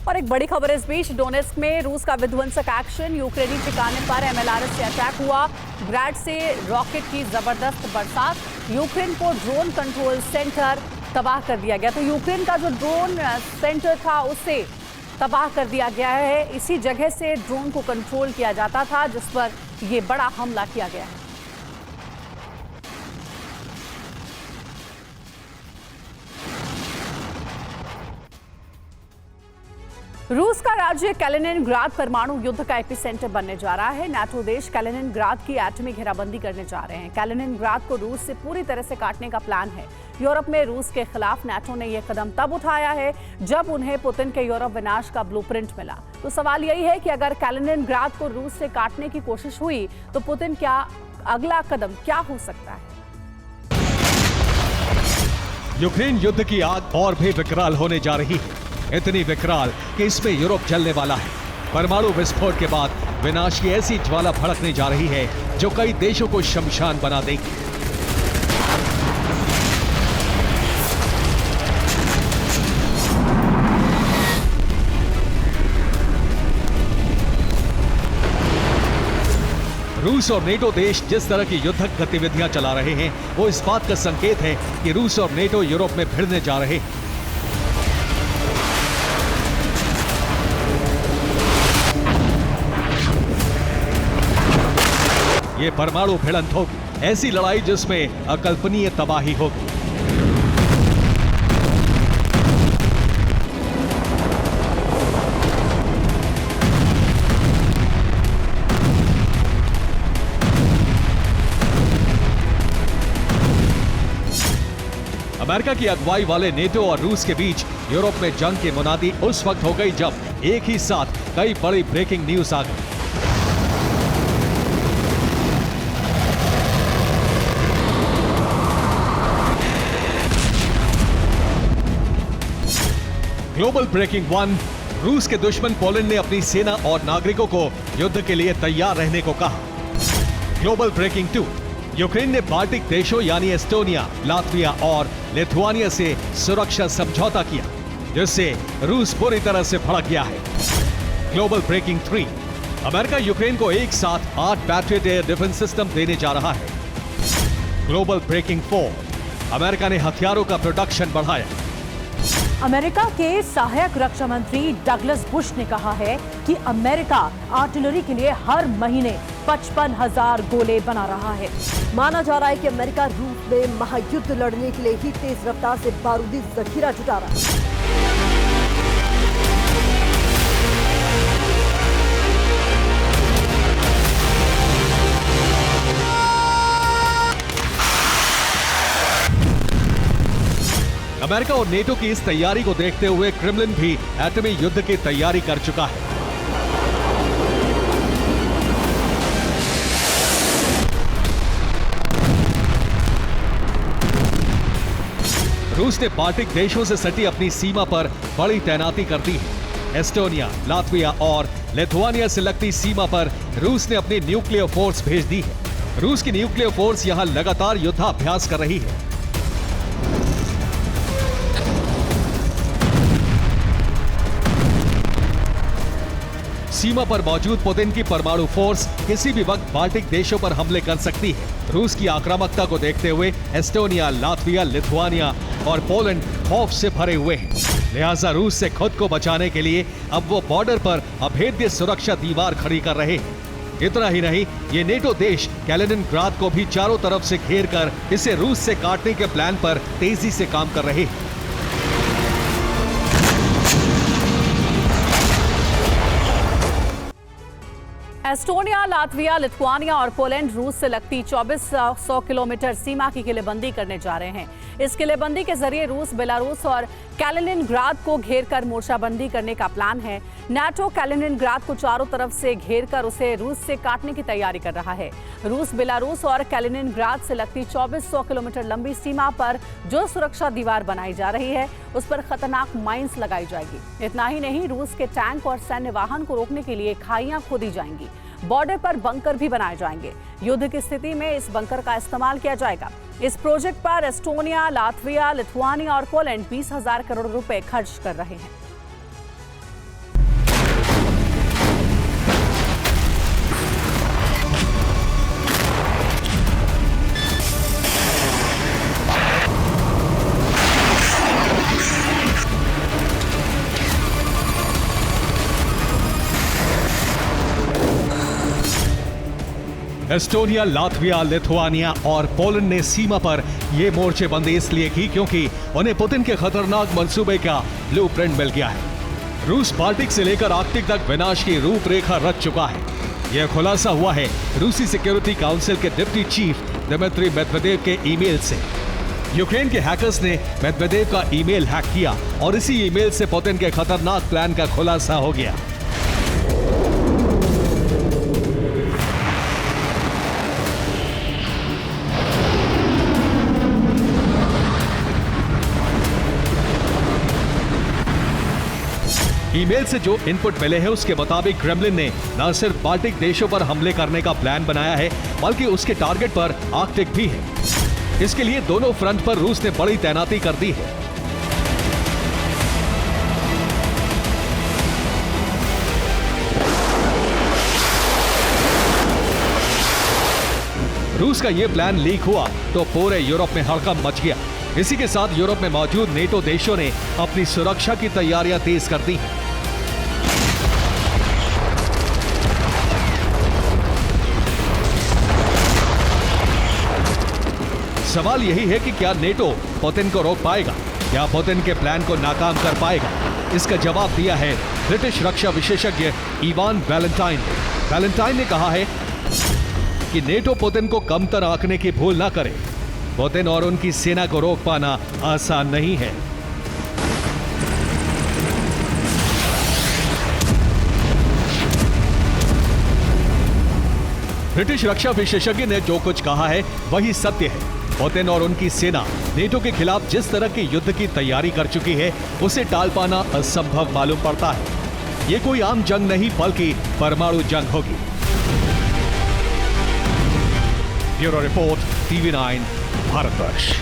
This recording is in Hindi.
और एक बड़ी खबर इस बीच, डोनेस्क में रूस का विध्वंसक एक्शन, यूक्रेनी ठिकाने पर एमएलआरएस से अटैक हुआ। ग्रैड से रॉकेट की जबरदस्त बरसात, यूक्रेन को ड्रोन कंट्रोल सेंटर तबाह कर दिया गया। तो यूक्रेन का जो ड्रोन सेंटर था उसे तबाह कर दिया गया है। इसी जगह से ड्रोन को कंट्रोल किया जाता था जिस पर यह बड़ा हमला किया गया है। रूस का राज्य कैलिनिनग्राद परमाणु युद्ध का एपिसेंटर बनने जा रहा है। नाटो देश कैलिनिनग्राद की एटमी घेराबंदी करने जा रहे हैं। कैलिनिनग्राद को रूस से पूरी तरह से काटने का प्लान है। यूरोप में रूस के खिलाफ नाटो ने यह कदम तब उठाया है जब उन्हें पुतिन के यूरोप विनाश का ब्लूप्रिंट मिला। तो सवाल यही है कि अगर कैलिनिनग्राद को रूस से काटने की कोशिश हुई तो पुतिन क्या अगला कदम क्या हो सकता है? यूक्रेन युद्ध की आग और भी विकराल होने जा रही है, इतनी विकराल कि इसमें यूरोप जलने वाला है। परमाणु विस्फोट के बाद विनाश की ऐसी ज्वाला भड़कने जा रही है जो कई देशों को शमशान बना देगी। रूस और नेटो देश जिस तरह की युद्धक गतिविधियां चला रहे हैं वो इस बात का संकेत है कि रूस और नेटो यूरोप में भिड़ने जा रहे हैं। ये परमाणु भिड़ंत होगी, ऐसी लड़ाई जिसमें अकल्पनीय तबाही होगी। अमेरिका की अगुवाई वाले नेटो और रूस के बीच यूरोप में जंग की मुनादी उस वक्त हो गई जब एक ही साथ कई बड़ी ब्रेकिंग न्यूज आ गई। ग्लोबल ब्रेकिंग 1, रूस के दुश्मन पोलैंड ने अपनी सेना और नागरिकों को युद्ध के लिए तैयार रहने को कहा। ग्लोबल ब्रेकिंग 2, यूक्रेन ने बाल्टिक देशों यानी एस्टोनिया, लातविया और लिथुआनिया से सुरक्षा समझौता किया जिससे रूस पूरी तरह से भड़क गया है। ग्लोबल ब्रेकिंग 3, अमेरिका यूक्रेन को एक साथ 8 पैट्रियट एयर डिफेंस सिस्टम देने जा रहा है। ग्लोबल ब्रेकिंग 4, अमेरिका ने हथियारों का प्रोडक्शन बढ़ाया। अमेरिका के सहायक रक्षा मंत्री डगलस बुश ने कहा है कि अमेरिका आर्टिलरी के लिए हर महीने 55,000 गोले बना रहा है। माना जा रहा है कि अमेरिका रूस में महायुद्ध लड़ने के लिए ही तेज रफ्तार से बारूदी जखीरा जुटा रहा है। अमेरिका और नेटो की इस तैयारी को देखते हुए क्रेमलिन भी एटमी युद्ध की तैयारी कर चुका है। रूस ने बाल्टिक देशों से सटी अपनी सीमा पर बड़ी तैनाती कर दी है। एस्टोनिया, लातविया और लिथुआनिया से लगती सीमा पर रूस ने अपनी न्यूक्लियर फोर्स भेज दी है। रूस की न्यूक्लियर फोर्स यहां लगातार युद्धाभ्यास कर रही है। सीमा पर मौजूद पुतिन की परमाणु फोर्स किसी भी वक्त बाल्टिक देशों पर हमले कर सकती है। रूस की आक्रामकता को देखते हुए एस्टोनिया, लातविया, लिथुआनिया और पोलैंड खौफ से भरे हुए हैं। लिहाजा रूस से खुद को बचाने के लिए अब वो बॉर्डर पर अभेद्य सुरक्षा दीवार खड़ी कर रहे हैं। इतना ही नहीं, ये नेटो देश कैलिनिनग्राद को भी चारों तरफ से घेर कर इसे रूस से काटने के प्लान पर तेजी से काम कर रहे हैं। एस्टोनिया, लातविया, लिथुआनिया और पोलैंड रूस से लगती 2400 किलोमीटर सीमा की किलेबंदी करने जा रहे हैं। इस किलेबंदी के जरिए रूस, बेलारूस और कैलिनिनग्राद को घेरकर मोर्चाबंदी करने का प्लान है। नाटो कैलिनिनग्राद को चारों तरफ से घेरकर उसे रूस से काटने की तैयारी कर रहा है। रूस, बेलारूस और कैलिनिनग्राद से लगती 2400 किलोमीटर लंबी सीमा पर जो सुरक्षा दीवार बनाई जा रही है उस पर खतरनाक माइंस लगाई जाएगी। इतना ही नहीं, रूस के टैंक और सैन्य वाहन को रोकने के लिए खाइयां खोदी जाएंगी। बॉर्डर पर बंकर भी बनाए जाएंगे। युद्ध की स्थिति में इस बंकर का इस्तेमाल किया जाएगा। इस प्रोजेक्ट पर एस्टोनिया, लातविया, लिथुआनिया और पोलैंड 20,000 करोड़ रुपए खर्च कर रहे हैं। एस्टोनिया, लातविया, लिथुआनिया और पोलैंड ने सीमा पर ये मोर्चेबंदी इसलिए की क्योंकि उन्हें पुतिन के खतरनाक मंसूबे का ब्लूप्रिंट मिल गया है। रूस बाल्टिक से लेकर आर्कटिक तक विनाश की रूपरेखा रच चुका है। यह खुलासा हुआ है रूसी सिक्योरिटी काउंसिल के डिप्टी चीफ दिमित्री मेदवेदेव के ईमेल से। यूक्रेन के हैकर्स ने मेदवेदेव का ईमेल हैक किया और इसी ईमेल से पुतिन के खतरनाक प्लान का खुलासा हो गया। ईमेल से जो इनपुट मिले हैं उसके मुताबिक क्रेमलिन ने न सिर्फ बाल्टिक देशों पर हमले करने का प्लान बनाया है बल्कि उसके टारगेट पर आर्कटिक भी है। इसके लिए दोनों फ्रंट पर रूस ने बड़ी तैनाती कर दी है। रूस का यह प्लान लीक हुआ तो पूरे यूरोप में हड़कंप मच गया। इसी के साथ यूरोप में मौजूद नेटो देशों ने अपनी सुरक्षा की तैयारियां तेज कर दी हैं। सवाल यही है कि क्या नेटो पुतिन को रोक पाएगा? क्या पुतिन के प्लान को नाकाम कर पाएगा? इसका जवाब दिया है ब्रिटिश रक्षा विशेषज्ञ इवान वैलेंटाइन। वैलेंटाइन ने कहा है कि नेटो पुतिन को कमतर आंकने की भूल ना करे। पुतिन और उनकी सेना को रोक पाना आसान नहीं है। ब्रिटिश रक्षा विशेषज्ञ ने जो कुछ कहा है वही सत्य है। पुतिन और उनकी सेना नेटो के खिलाफ जिस तरह के युद्ध की तैयारी कर चुकी है उसे टाल पाना असंभव मालूम पड़ता है। ये कोई आम जंग नहीं बल्कि परमाणु जंग होगी। Bureau report, TV9 Bharatvarsh.